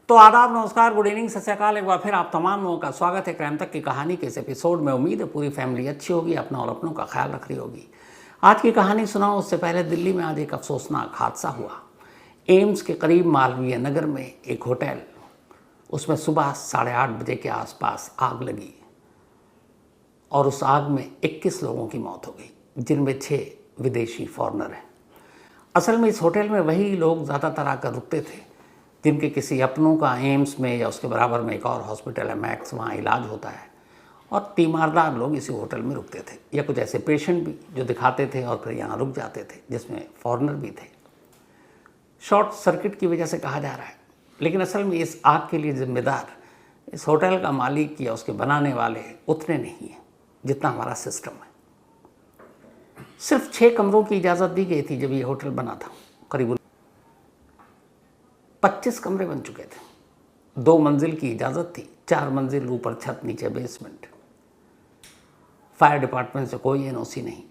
तो आदाब, नमस्कार, गुड इवनिंग, सत श्री अकाल। एक बार फिर आप तमाम लोगों का स्वागत है क्राइम तक की कहानी के इस एपिसोड में। उम्मीद है पूरी फैमिली अच्छी होगी, अपना और अपनों का ख्याल रख रही होगी। आज की कहानी सुनाओ उससे पहले दिल्ली में आज एक अफसोसनाक हादसा हुआ। एम्स के करीब मालवीय नगर में एक होटल, उसमें सुबह 8:30 बजे के आसपास आग लगी और उस आग में 21 लोगों की मौत हो गई, जिनमें 6 विदेशी फॉरेनर हैं। असल में इस होटल में वही लोग ज़्यादातर आकर रुकते थे जिनके किसी अपनों का एम्स में या उसके बराबर में एक और हॉस्पिटल है मैक्स, वहाँ इलाज होता है, और तीमारदार लोग इसी होटल में रुकते थे, या कुछ ऐसे पेशेंट भी जो दिखाते थे और फिर यहाँ रुक जाते थे, जिसमें फॉरेनर भी थे। शॉर्ट सर्किट की वजह से कहा जा रहा है, लेकिन असल में इस आग के लिए जिम्मेदार इस होटल का मालिक या उसके बनाने वाले उतने नहीं हैं जितना हमारा सिस्टम है। सिर्फ 6 कमरों की इजाज़त दी गई थी जब ये होटल बना था। करीब 25 कमरे बन चुके थे। 2 मंजिल की इजाज़त थी, 4 मंजिल ऊपर छत, नीचे बेसमेंट। फायर डिपार्टमेंट से कोई एनओसी नहीं।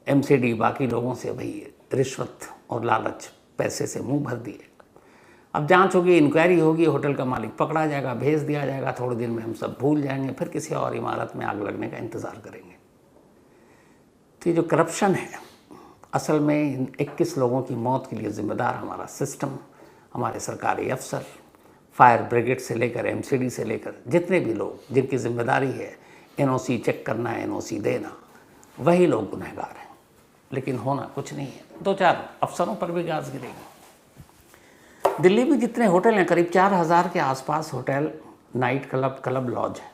एमसीडी बाकी लोगों से भाई रिश्वत और लालच, पैसे से मुंह भर दिए। अब जांच होगी, इंक्वायरी होगी, होटल का मालिक पकड़ा जाएगा, भेज दिया जाएगा, थोड़े दिन में हम सब भूल जाएंगे, फिर किसी और इमारत में आग लगने का इंतज़ार करेंगे। तो ये जो करप्शन है, असल में इन 21 लोगों की मौत के लिए ज़िम्मेदार हमारा सिस्टम, हमारे सरकारी अफसर, फायर ब्रिगेड से लेकर एमसीडी से लेकर जितने भी लोग जिनकी जिम्मेदारी है एनओसी चेक करना, एनओसी देना, वही लोग गुनहगार हैं। लेकिन होना कुछ नहीं है। 2-4 अफसरों पर भी गाज गिरेगी। दिल्ली में जितने होटल हैं, करीब 4000 के आसपास होटल, नाइट क्लब, लॉज है।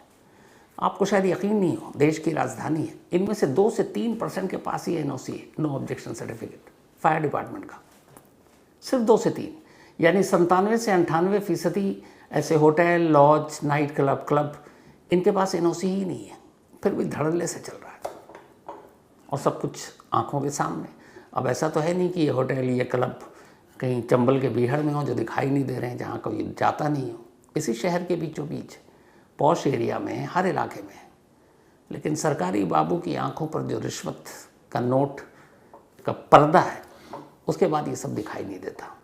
आपको शायद यकीन नहीं हो, देश की राजधानी है, इनमें से 2 से 3% के पास ही एनओसी है, no objection certificate, fire department का। सिर्फ 2 से 3, यानी 97 से 98% ऐसे होटल, लॉज, नाइट क्लब इनके पास एनओसी ही नहीं है, फिर भी धड़ल्ले से चल रहा है और सब कुछ आंखों के सामने। अब ऐसा तो है नहीं कि ये होटल, ये क्लब कहीं चंबल के बीहड़ में हो जो दिखाई नहीं दे रहे हैं, जहाँ कोई जाता नहीं हो। इसी शहर के बीचों बीच पॉश एरिया में, हर इलाके में। लेकिन सरकारी बाबू की आंखों पर जो रिश्वत का नोट का पर्दा है, उसके बाद ये सब दिखाई नहीं देता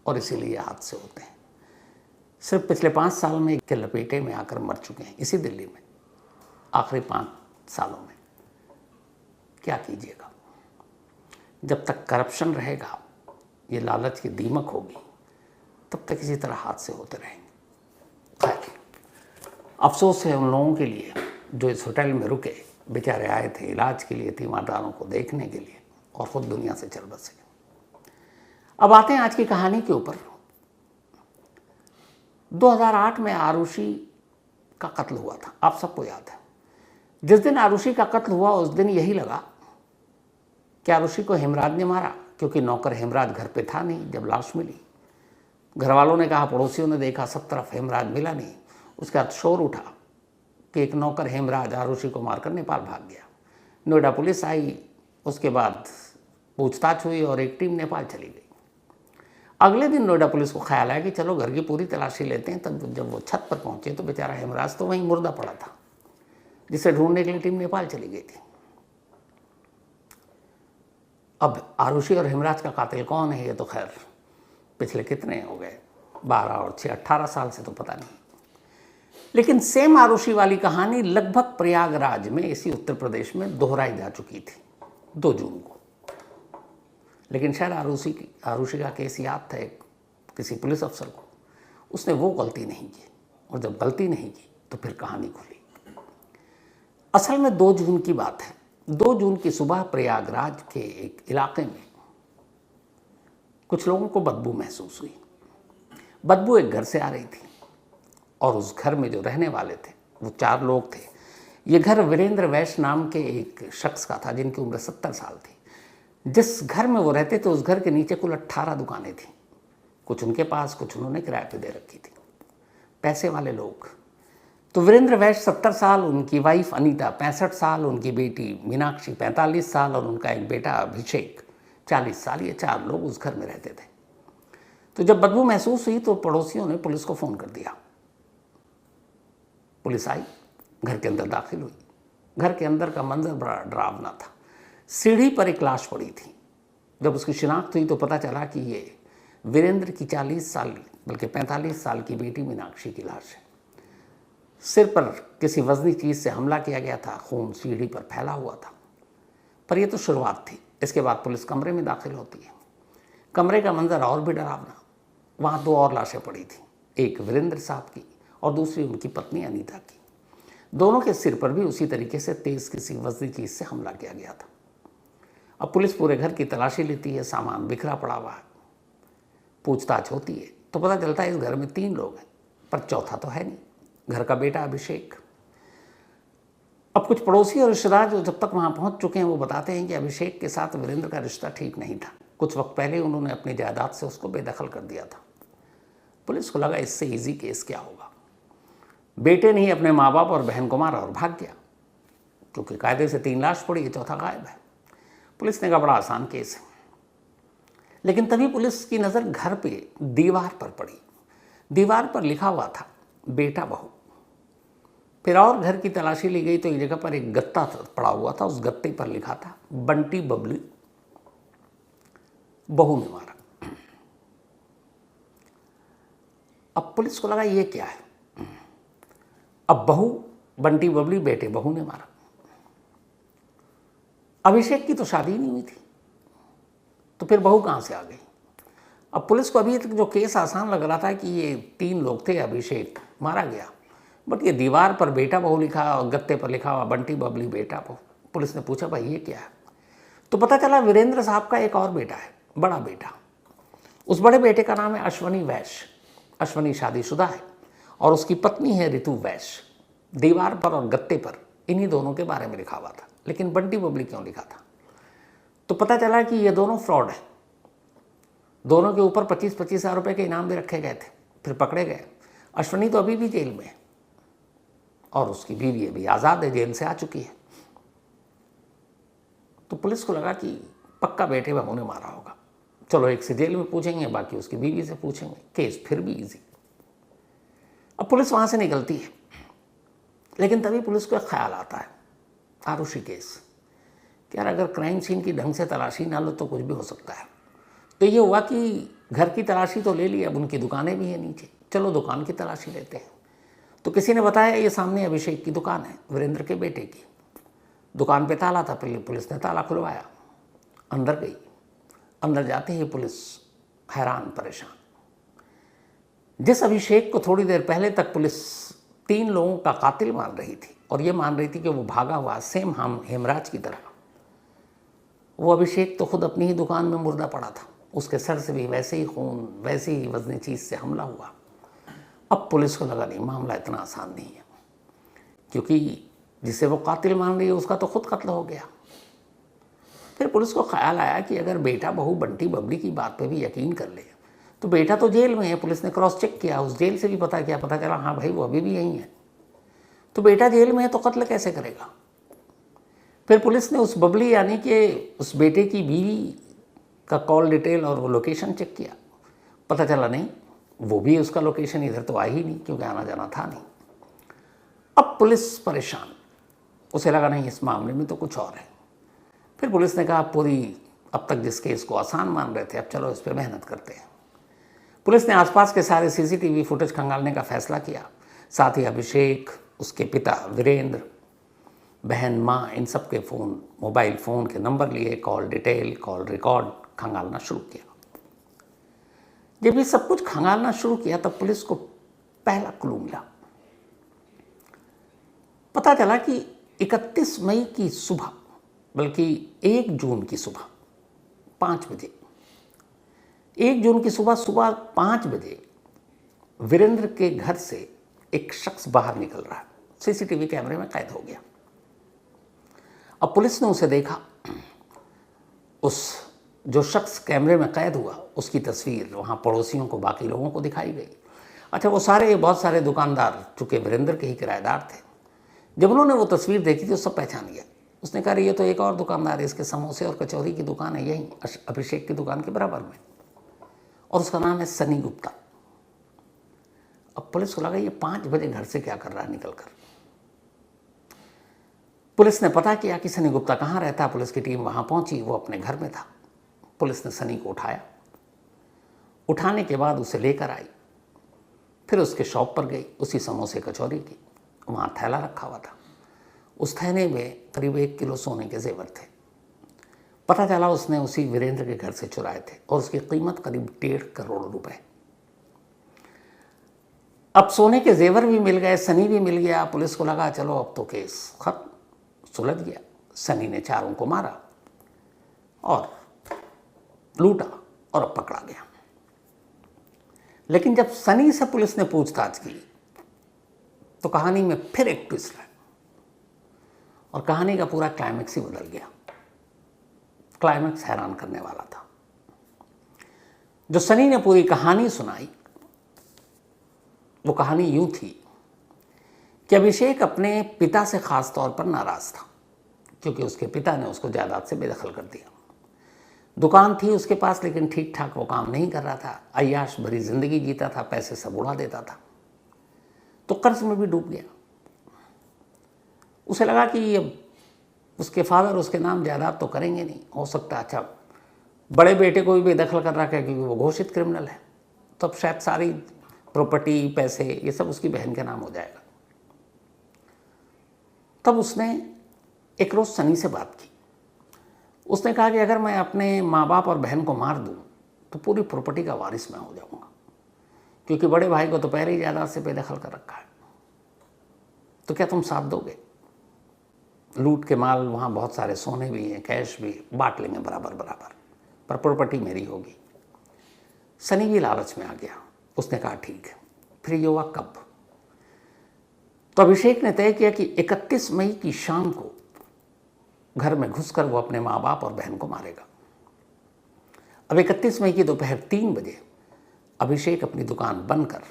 और इसीलिए हादसे होते हैं। सिर्फ पिछले 5 साल में के लपेटे में आकर मर चुके हैं इसी दिल्ली में, आखिरी 5 सालों में। क्या कीजिएगा, जब तक करप्शन रहेगा, ये लालच की दीमक होगी, तब तक इसी तरह हादसे होते रहेंगे। खैर, अफसोस है उन लोगों के लिए जो इस होटल में रुके, बेचारे आए थे इलाज के लिए, तीमारदारों को देखने के लिए, और ख़ुद दुनिया से चल बसे। अब आते हैं आज की कहानी के ऊपर। 2008 में आरुषि का कत्ल हुआ था, आप सबको याद है। जिस दिन आरुषि का कत्ल हुआ उस दिन यही लगा कि आरुषि को हेमराज ने मारा, क्योंकि नौकर हेमराज घर पे था नहीं जब लाश मिली। घर वालों ने कहा, पड़ोसियों ने देखा, सब तरफ हेमराज मिला नहीं। उसके बाद शोर उठा कि एक नौकर हेमराज आरुषि को मारकर नेपाल भाग गया। नोएडा पुलिस आई, उसके बाद पूछताछ हुई और एक टीम नेपाल चली गई। अगले दिन नोएडा पुलिस को ख्याल आया कि चलो घर की पूरी तलाशी लेते हैं। तब जब वो छत पर पहुंचे तो बेचारा हेमराज तो वहीं मुर्दा पड़ा था, जिसे ढूंढने के लिए टीम नेपाल चली गई थी। अब आरुषि और हेमराज का कातिल कौन है, ये तो खैर पिछले कितने हो गए, 12 और 6, 18 साल से तो पता नहीं। लेकिन सेम आरुषि वाली कहानी लगभग प्रयागराज में, इसी उत्तर प्रदेश में दोहराई जा चुकी थी 2 जून को। लेकिन शायद आरुषि का केस याद था किसी पुलिस अफसर को, उसने वो गलती नहीं की, और जब गलती नहीं की तो फिर कहानी खुली। असल में 2 जून की बात है। 2 जून की सुबह प्रयागराज के एक इलाके में कुछ लोगों को बदबू महसूस हुई। बदबू एक घर से आ रही थी, और उस घर में जो रहने वाले थे वो 4 लोग थे। ये घर वीरेंद्र वैश्य नाम के एक शख्स का था, जिनकी उम्र 70 साल थी। जिस घर में वो रहते थे उस घर के नीचे कुल 18 दुकानें थीं। कुछ उनके पास, कुछ उन्होंने किराए पे दे रखी थी। पैसे वाले लोग। तो वीरेंद्र वैश्य 70 साल, उनकी वाइफ अनीता 65 साल, उनकी बेटी मीनाक्षी 45 साल और उनका एक बेटा अभिषेक 40 साल, ये 4 लोग उस घर में रहते थे। तो जब बदबू महसूस हुई तो पड़ोसियों ने पुलिस को फ़ोन कर दिया। पुलिस आई, घर के अंदर दाखिल हुई। घर के अंदर का मंजर बड़ा डरावना था। सीढ़ी पर एक लाश पड़ी थी। जब उसकी शिनाख्त हुई तो पता चला कि ये वीरेंद्र की 40 साल बल्कि 45 साल की बेटी मीनाक्षी की लाश है। सिर पर किसी वजनी चीज़ से हमला किया गया था, खून सीढ़ी पर फैला हुआ था। पर यह तो शुरुआत थी। इसके बाद पुलिस कमरे में दाखिल होती है। कमरे का मंजर और भी डरावना। वहाँ 2 और लाशें पड़ी थी, एक वीरेंद्र साहब की और दूसरी उनकी पत्नी अनीता की। दोनों के सिर पर भी उसी तरीके से तेज किसी वजनी चीज़ से हमला किया गया था। अब पुलिस पूरे घर की तलाशी लेती है, सामान बिखरा पड़ा हुआ है। पूछताछ होती है तो पता चलता है इस घर में 3 लोग हैं, पर चौथा तो है नहीं, घर का बेटा अभिषेक। अब कुछ पड़ोसी और रिश्तेदार जो जब तक वहाँ पहुँच चुके हैं वो बताते हैं कि अभिषेक के साथ वीरेंद्र का रिश्ता ठीक नहीं था। कुछ वक्त पहले उन्होंने अपनी जायदाद से उसको बेदखल कर दिया था। पुलिस को लगा इससे इजी केस क्या होगा। बेटे ने ही अपने माँ बाप और बहन को मारा और भाग गया, क्योंकि कायदे से 3 लाश पड़ी है, चौथा गायब है। पुलिस ने कहा बड़ा आसान केस है। लेकिन तभी पुलिस की नज़र घर पे दीवार पर पड़ी। दीवार पर लिखा हुआ था बेटा बहू। फिर और घर की तलाशी ली गई तो एक जगह पर एक गत्ता पड़ा हुआ था। उस गत्ते पर लिखा था बंटी बबली बहू ने मारा। अब पुलिस को लगा ये क्या है। अब बहू बंटी बबली बेटे बहू ने मारा। अभिषेक की तो शादी नहीं हुई थी, तो फिर बहू कहाँ से आ गई। अब पुलिस को अभी तक जो केस आसान लग रहा था कि ये 3 लोग थे, अभिषेक मारा गया, बट ये दीवार पर बेटा बहू लिखा और गत्ते पर लिखा हुआ बंटी बबली बेटा बहू। पुलिस ने पूछा भाई ये क्या है, तो पता चला वीरेंद्र साहब का एक और बेटा है, बड़ा बेटा। उस बड़े बेटे का नाम है अश्वनी वैश्य। अश्वनी शादीशुदा है और उसकी पत्नी है ऋतु वैश्य। दीवार पर और गत्ते पर इन्हीं दोनों के बारे में लिखा हुआ था, लेकिन बंटी बबली क्यों लिखा था। तो पता चला कि ये दोनों फ्रॉड है। दोनों के ऊपर 25-25 हज़ार रुपये के इनाम भी रखे गए थे, फिर पकड़े गए। अश्वनी तो अभी भी जेल में है और उसकी बीवी अभी आज़ाद है, जेल से आ चुकी है। तो पुलिस को लगा कि पक्का बेटे बहू ने मारा होगा। चलो एक से जेल में पूछेंगे, बाकी उसकी बीवी से पूछेंगे, केस फिर भी इजी। अब पुलिस वहाँ से निकलती है, लेकिन तभी पुलिस को एक ख्याल आता है, आरुषि केस, कि यार अगर क्राइम सीन की ढंग से तलाशी ना लो तो कुछ भी हो सकता है। तो ये हुआ कि घर की तलाशी तो ले ली, अब उनकी दुकानें भी हैं नीचे, चलो दुकान की तलाशी लेते हैं। तो किसी ने बताया ये सामने अभिषेक की दुकान है, वीरेंद्र के बेटे की। दुकान पे ताला था, पहले पुलिस ने ताला खुलवाया, अंदर गई। अंदर जाते ही पुलिस हैरान परेशान। जिस अभिषेक को थोड़ी देर पहले तक पुलिस 3 लोगों का कातिल मान रही थी और ये मान रही थी कि वो भागा हुआ सेम हम हेमराज की तरह, वो अभिषेक तो खुद अपनी ही दुकान में मुर्दा पड़ा था। उसके सर से भी वैसे ही खून, वैसे ही वजनी चीज़ से हमला हुआ। अब पुलिस को लगा नहीं, मामला इतना आसान नहीं है, क्योंकि जिसे वो कातिल मान रही है उसका तो खुद कत्ल हो गया। फिर पुलिस को ख्याल आया कि अगर बेटा बहू बंटी बबली की बात पे भी यकीन कर ले तो बेटा तो जेल में है। पुलिस ने क्रॉस चेक किया, उस जेल से भी पता किया, पता चला हाँ भाई वो अभी भी यहीं है। तो बेटा जेल में है तो कत्ल कैसे करेगा। फिर पुलिस ने उस बबली यानी कि उस बेटे की बीवी का कॉल डिटेल और वो लोकेशन चेक किया, पता चला नहीं वो भी उसका लोकेशन इधर तो आ ही नहीं, क्योंकि आना जाना था नहीं। अब पुलिस परेशान, उसे लगा नहीं इस मामले में तो कुछ और है। फिर पुलिस ने कहा पूरी अब तक जिस केस को आसान मान रहे थे, अब चलो इस पर मेहनत करते हैं। पुलिस ने आसपास के सारे सीसीटीवी फुटेज खंगालने का फैसला किया। साथ ही अभिषेक, उसके पिता वीरेंद्र, बहन, माँ, इन सब के फ़ोन, मोबाइल फ़ोन के नंबर लिए, कॉल डिटेल, कॉल रिकॉर्ड खंगालना शुरू किया। जब ये सब कुछ खंगालना शुरू किया तब पुलिस को पहला क्लू मिला। पता चला कि 31 मई की सुबह, बल्कि 1 जून की सुबह 5 बजे, 1 जून की सुबह 5 बजे वीरेंद्र के घर से एक शख्स बाहर निकल रहा है, सीसीटीवी कैमरे में कैद हो गया। अब पुलिस ने उसे देखा। उस जो शख्स कैमरे में कैद हुआ उसकी तस्वीर वहाँ पड़ोसियों को, बाकी लोगों को दिखाई गई। अच्छा, वो बहुत सारे दुकानदार चूँकि वीरेंद्र के ही किराएदार थे, जब उन्होंने वो तस्वीर देखी थी तो सब पहचान गया। उसने कहा ये तो एक और दुकानदार है, इसके समोसे और कचौरी की दुकान है यहीं अभिषेक की दुकान के बराबर में, और उसका नाम है सनी गुप्ता। अब पुलिस को लगा ये 5 बजे घर से क्या कर रहा है निकलकर। पुलिस ने पता किया कि सनी गुप्ता कहाँ रहता है। पुलिस की टीम वहाँ पहुँची, वो अपने घर में था। पुलिस ने सनी को उठाया। उठाने के बाद उसे लेकर आई फिर उसके शॉप पर गई, उसी समोसे कचौरी की, वहाँ थैला रखा हुआ था। उस थैले में करीब 1 किलो सोने के जेवर थे। पता चला उसने उसी वीरेंद्र के घर से चुराए थे और उसकी कीमत करीब 1.5 करोड़ रुपए। अब सोने के जेवर भी मिल गए, सनी भी मिल गया। पुलिस को लगा चलो अब तो केस खत्म, सुलझ गया। सनी ने चारों को मारा और लूटा और अब पकड़ा गया। लेकिन जब सनी से पुलिस ने पूछताछ की तो कहानी में फिर एक ट्विस्ट है और कहानी का पूरा क्लाइमेक्स ही बदल गया। क्लाइमेक्स हैरान करने वाला था। जो सनी ने पूरी कहानी सुनाई वो कहानी यूं थी कि अभिषेक अपने पिता से खास तौर पर नाराज था क्योंकि उसके पिता ने उसको जायदाद से बेदखल कर दिया। दुकान थी उसके पास लेकिन ठीक ठाक वो काम नहीं कर रहा था, अय्याश भरी जिंदगी जीता था, पैसे सब उड़ा देता था, तो कर्ज में भी डूब गया। उसे लगा कि अब उसके फादर उसके नाम जायदाद तो करेंगे नहीं, हो सकता अच्छा बड़े बेटे को भी बेदखल कर रहा है क्योंकि वो घोषित क्रिमिनल है, तो अब शायद सारी प्रॉपर्टी पैसे ये सब उसकी बहन के नाम हो जाएगा। तब उसने एक रोज सनी से बात की। उसने कहा कि अगर मैं अपने माँ बाप और बहन को मार दूं तो पूरी प्रॉपर्टी का वारिस मैं हो जाऊंगा क्योंकि बड़े भाई को तो पहले ही जायदाद से बेदखल कर रखा है, तो क्या तुम साथ दोगे? लूट के माल, वहाँ बहुत सारे सोने भी हैं, कैश भी, बांट लेंगे बराबर बराबर, पर प्रॉपर्टी मेरी होगी। सनी भी लालच में आ गया। उसने कहा ठीक है। फिर ये हुआ कब? तो अभिषेक ने तय किया कि 31 मई की शाम को घर में घुसकर वो अपने माँ बाप और बहन को मारेगा। अब 31 मई की दोपहर 3 बजे अभिषेक अपनी दुकान बंद कर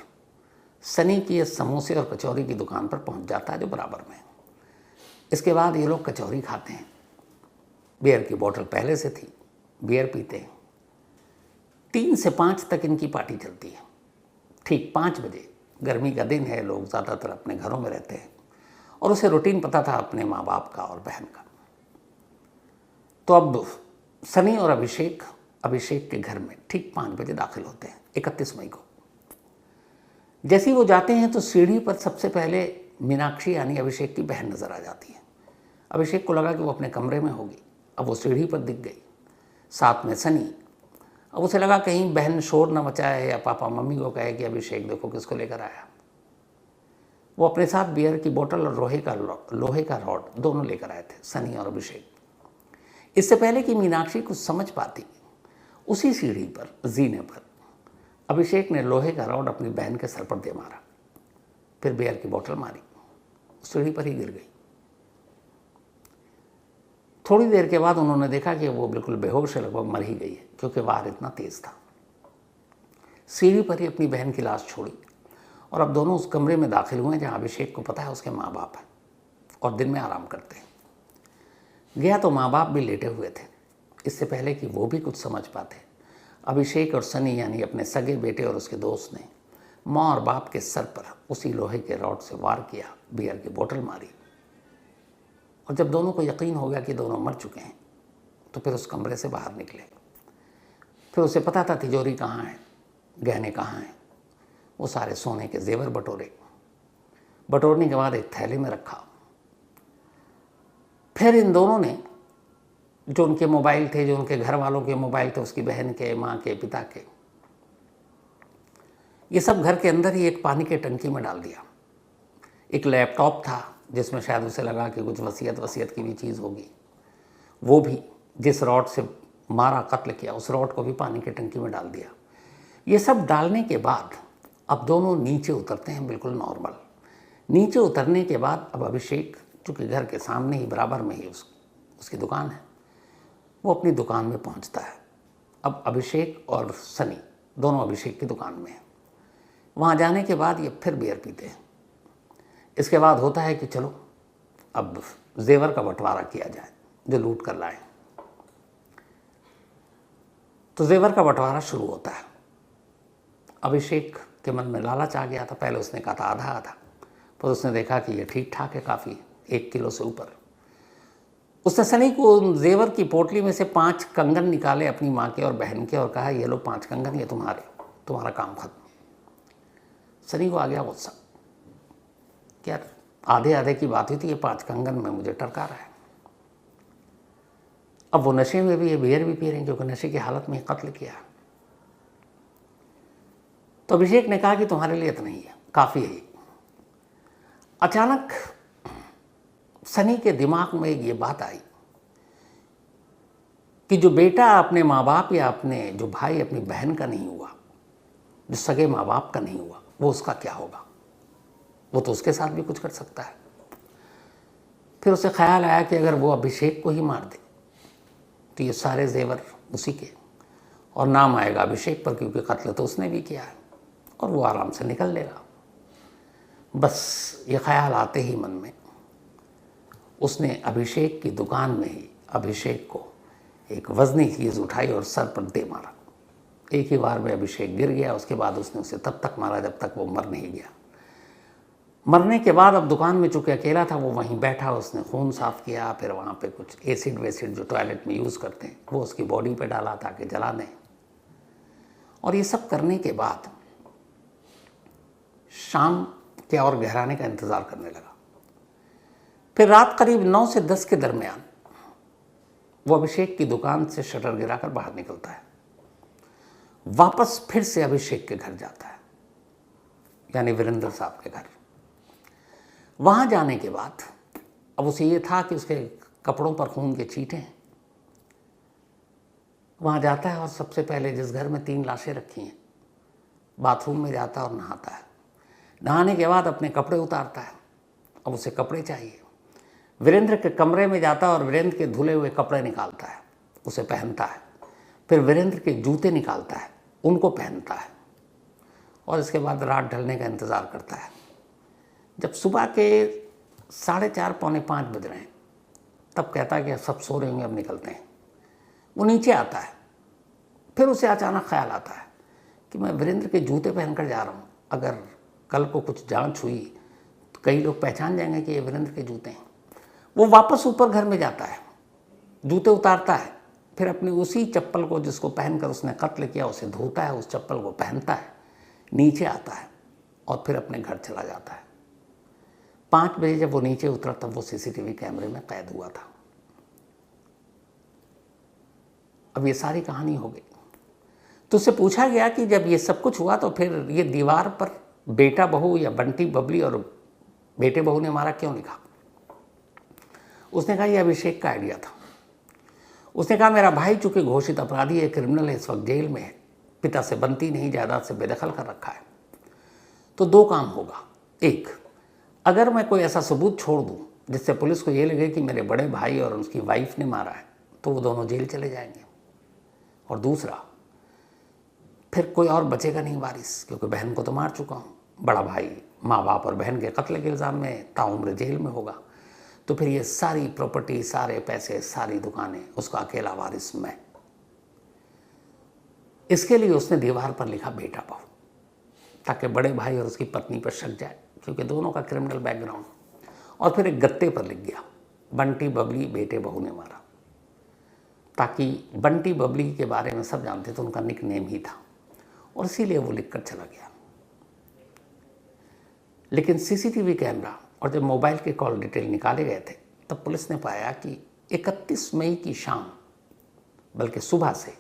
सनी की समोसे और कचौरी की दुकान पर पहुंच जाता है जो बराबर में। इसके बाद ये लोग कचौरी खाते हैं, बियर की बोतल पहले से थी, बियर पीते हैं। 3 से 5 तक इनकी पार्टी चलती है। ठीक 5 बजे, गर्मी का दिन है, लोग ज़्यादातर अपने घरों में रहते हैं और उसे रूटीन पता था अपने माँ बाप का और बहन का। तो अब सनी और अभिषेक के घर में ठीक 5 बजे दाखिल होते हैं 31 मई को। जैसे ही वो जाते हैं तो सीढ़ी पर सबसे पहले मीनाक्षी यानी अभिषेक की बहन नजर आ जाती है। अभिषेक को लगा कि वो अपने कमरे में होगी, अब वो सीढ़ी पर दिख गई, साथ में सनी। अब उसे लगा कहीं बहन शोर न मचाए या पापा मम्मी को कहे कि अभिषेक देखो किसको लेकर आया। वो अपने साथ बियर की बोतल और लोहे का रॉड दोनों लेकर आए थे, सनी और अभिषेक। इससे पहले कि मीनाक्षी कुछ समझ पाती, उसी सीढ़ी पर, जीने पर अभिषेक ने लोहे का रॉड अपनी बहन के सर पर दे मारा, फिर बियर की बोतल मारी, सीढ़ी पर ही गिर गई। थोड़ी देर के बाद उन्होंने देखा कि वो बिल्कुल बेहोश है, लगभग मर ही गई है क्योंकि वार इतना तेज था। सीढ़ी पर ही अपनी बहन की लाश छोड़ी और अब दोनों उस कमरे में दाखिल हुए जहां अभिषेक को पता है उसके माँ बाप हैं और दिन में आराम करते हैं। गया तो माँ बाप भी लेटे हुए थे। इससे पहले कि वो भी कुछ समझ पाते, अभिषेक और सनी यानी अपने सगे बेटे और उसके दोस्त ने माँ और बाप के सर पर उसी लोहे के रॉड से वार किया, बियर की बोतल मारी और जब दोनों को यकीन हो गया कि दोनों मर चुके हैं तो फिर उस कमरे से बाहर निकले। फिर उसे पता था तिजोरी कहाँ है, गहने कहाँ हैं। वो सारे सोने के जेवर बटोरने के बाद एक थैले में रखा। फिर इन दोनों ने जो उनके मोबाइल थे, जो उनके घर वालों के मोबाइल थे, उसकी बहन के, माँ के, पिता के, ये सब घर के अंदर ही एक पानी के टंकी में डाल दिया। एक लैपटॉप था जिसमें शायद उसे लगा कि कुछ वसीयत की भी चीज़ होगी, वो भी जिस रॉड से मारा, कत्ल किया, उस रॉड को भी पानी की टंकी में डाल दिया। ये सब डालने के बाद अब दोनों नीचे उतरते हैं बिल्कुल नॉर्मल। नीचे उतरने के बाद अब अभिषेक, चूँकि घर के सामने ही बराबर में ही उसकी दुकान है, वो अपनी दुकान में पहुंचता है। अब अभिषेक और सनी दोनों अभिषेक की दुकान में हैं। वहाँ जाने के बाद ये फिर बियर पीते हैं। इसके बाद होता है कि चलो अब जेवर का बंटवारा किया जाए जो लूट कर लाए। तो जेवर का बंटवारा शुरू होता है। अभिषेक के मन में लालच आ गया था। पहले उसने कहा था आधा आधा, पर उसने देखा कि ये ठीक ठाक है, काफ़ी, 1 किलो से ऊपर। उसने सनी को जेवर की पोटली में से 5 कंगन निकाले अपनी माँ के और बहन के और कहा ये लो 5 कंगन, ये तुम्हारा काम खत्म। सनी को आ गया गुस्सा कि यार आधे आधे की बात हुई थी, ये 5 कंगन में मुझे टरका रहा है। अब वो नशे में भी, ये बियर भी पी रहे हैं क्योंकि नशे की हालत में कत्ल किया। तो अभिषेक ने कहा कि तुम्हारे लिए इतना ही है, काफ़ी है। अचानक सनी के दिमाग में ये बात आई कि जो बेटा अपने माँ बाप या अपने जो भाई अपनी बहन का नहीं हुआ, जो सगे माँ बाप का नहीं हुआ, वो उसका क्या होगा? वो तो उसके साथ भी कुछ कर सकता है। फिर उसे ख्याल आया कि अगर वो अभिषेक को ही मार दे तो ये सारे जेवर उसी के, और नाम आएगा अभिषेक पर क्योंकि कत्ल तो उसने भी किया है, और वो आराम से निकल लेगा। बस ये ख्याल आते ही मन में उसने अभिषेक की दुकान में ही अभिषेक को एक वजनी चीज़ उठाई और सर पर दे मारा। एक ही बार में अभिषेक गिर गया। उसके बाद उसने उसे तब तक मारा जब तक वो मर नहीं गया। मरने के बाद अब दुकान में चूँकि अकेला था, वो वहीं बैठा, उसने खून साफ़ किया, फिर वहाँ पे कुछ एसिड वेसिड जो टॉयलेट में यूज़ करते हैं वो उसकी बॉडी पे डाला ताकि जला दें। और ये सब करने के बाद शाम के और गहराने का इंतज़ार करने लगा। फिर रात करीब 9 से 10 के दरमियान वो अभिषेक की दुकान से शटर गिराकर बाहर निकलता है, वापस फिर से अभिषेक के घर जाता है, यानी वीरेंद्र साहब के घर। वहाँ जाने के बाद अब उसे ये था कि उसके कपड़ों पर खून के छींटे हैं। वहाँ जाता है और सबसे पहले जिस घर में 3 लाशें रखी हैं, बाथरूम में जाता है और नहाता है। नहाने के बाद अपने कपड़े उतारता है। अब उसे कपड़े चाहिए। वीरेंद्र के कमरे में जाता है और वीरेंद्र के धुले हुए कपड़े निकालता है, उसे पहनता है। फिर वीरेंद्र के जूते निकालता है, उनको पहनता है, और इसके बाद रात ढलने का इंतज़ार करता है। जब सुबह के 4:30 पौने 5 बज रहे हैं, तब कहता है कि सब सो रहे होंगे, अब निकलते हैं। वो नीचे आता है। फिर उसे अचानक ख्याल आता है कि मैं वीरेंद्र के जूते पहनकर जा रहा हूँ, अगर कल को कुछ जांच हुई तो कई लोग पहचान जाएंगे कि ये वीरेंद्र के जूते हैं। वो वापस ऊपर घर में जाता है, जूते उतारता है, फिर अपने उसी चप्पल को जिसको पहनकर उसने कत्ल किया उसे धोता है, उस चप्पल को पहनता है, नीचे आता है और फिर अपने घर चला जाता है। 5 बजे जब वो नीचे उतरा तब वो सीसीटीवी कैमरे में कैद हुआ था। अब ये सारी कहानी हो गई। तो उससे पूछा गया कि जब ये सब कुछ हुआ तो फिर ये दीवार पर बेटा बहू या बंटी बबली और बेटे बहू ने मारा क्यों लिखा? उसने कहा ये अभिषेक का आइडिया था। उसने कहा मेरा भाई चूंकि घोषित अपराधी है, क्रिमिनल है, इस वक्त जेल में है, पिता से बनती नहीं, जायदाद से बेदखल कर रखा है, तो 2 काम होगा। एक, अगर मैं कोई ऐसा सबूत छोड़ दूं जिससे पुलिस को ये लगे कि मेरे बड़े भाई और उसकी वाइफ ने मारा है, तो वो दोनों जेल चले जाएंगे। और दूसरा, फिर कोई और बचेगा नहीं वारिस, क्योंकि बहन को तो मार चुका हूँ। बड़ा भाई माँ बाप और बहन के कत्ल के इल्ज़ाम में ताउम्र जेल में होगा, तो फिर ये सारी प्रॉपर्टी, सारे पैसे, सारी दुकानें, उसका अकेला वारिस मैं। इसके लिए उसने दीवार पर लिखा बेटा बहू, ताकि बड़े भाई और उसकी पत्नी पर शक जाए, क्योंकि दोनों का क्रिमिनल बैकग्राउंड। और फिर एक गत्ते पर लिख गया बंटी बबली बेटे बहू ने मारा, ताकि बंटी बबली के बारे में सब जानते थे, उनका निक नेम ही था, और इसीलिए वो लिखकर चला गया। लेकिन सीसीटीवी कैमरा और जब मोबाइल के कॉल डिटेल निकाले गए थे, तब पुलिस ने पाया कि 31 मई की शाम, बल्कि सुबह से,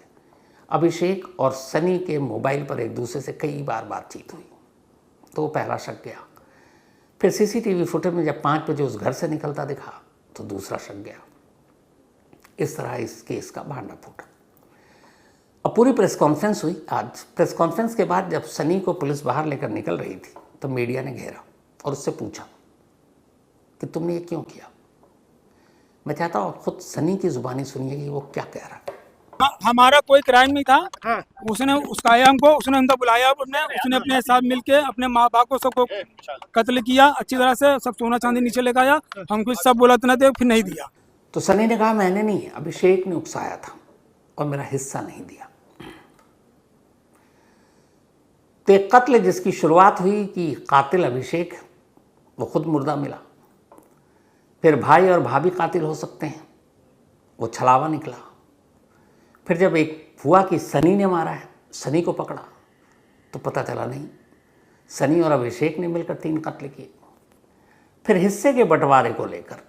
अभिषेक और सनी के मोबाइल पर एक दूसरे से कई बार बातचीत हुई। तो वो पहला शक गया। फिर सीसीटीवी फुटेज में जब 5 बजे उस घर से निकलता दिखा तो दूसरा शक गया। इस तरह इस केस का भांडा फूटा। अब पूरी प्रेस कॉन्फ्रेंस हुई। आज प्रेस कॉन्फ्रेंस के बाद जब सनी को पुलिस बाहर लेकर निकल रही थी तो मीडिया ने घेरा और उससे पूछा कि तुमने ये क्यों किया। मैं चाहता हूँ खुद सनी की जुबानी सुनिए कि वो क्या कह रहा है। हमारा कोई क्राइम नहीं था। हाँ। उसने उसकाया हमको, उसने हमको बुलाया, उसने अपने साथ मिलके अपने माँ बाप को सबको कत्ल किया, अच्छी तरह से सब सोना चांदी नीचे लेकर आया, हमको सब बोला तो दे, फिर नहीं दिया। तो सनी ने कहा मैंने नहीं, अभिषेक ने उकसाया था और मेरा हिस्सा नहीं दिया। तो एक कत्ल जिसकी शुरुआत हुई कि कातिल अभिषेक, वो खुद मुर्दा मिला, फिर भाई और भाभी कातिल हो सकते हैं, वो छलावा निकला, फिर जब एक हुआ कि सनी ने मारा है, सनी को पकड़ा, तो पता चला नहीं, सनी और अभिषेक ने मिलकर 3 कत्ल किए। फिर हिस्से के बंटवारे को लेकर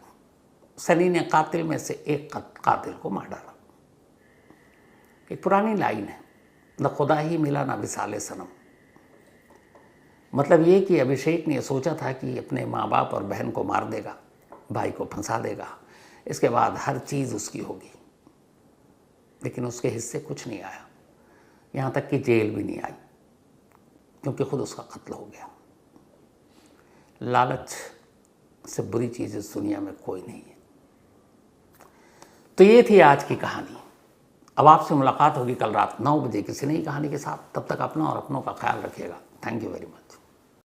सनी ने कातिल में से एक कातिल को मार डाला। एक पुरानी लाइन है, न खुदा ही मिला न विसाले सनम। मतलब ये कि अभिषेक ने सोचा था कि अपने माँ बाप और बहन को मार देगा, भाई को फंसा देगा, इसके बाद हर चीज़ उसकी होगी, लेकिन उसके हिस्से कुछ नहीं आया, यहाँ तक कि जेल भी नहीं आई, क्योंकि खुद उसका कत्ल हो गया। लालच से बुरी चीज़ इस दुनिया में कोई नहीं है। तो ये थी आज की कहानी। अब आपसे मुलाकात होगी कल रात 9 बजे किसी नई कहानी के साथ। तब तक अपना और अपनों का ख्याल रखिएगा। Thank you very much.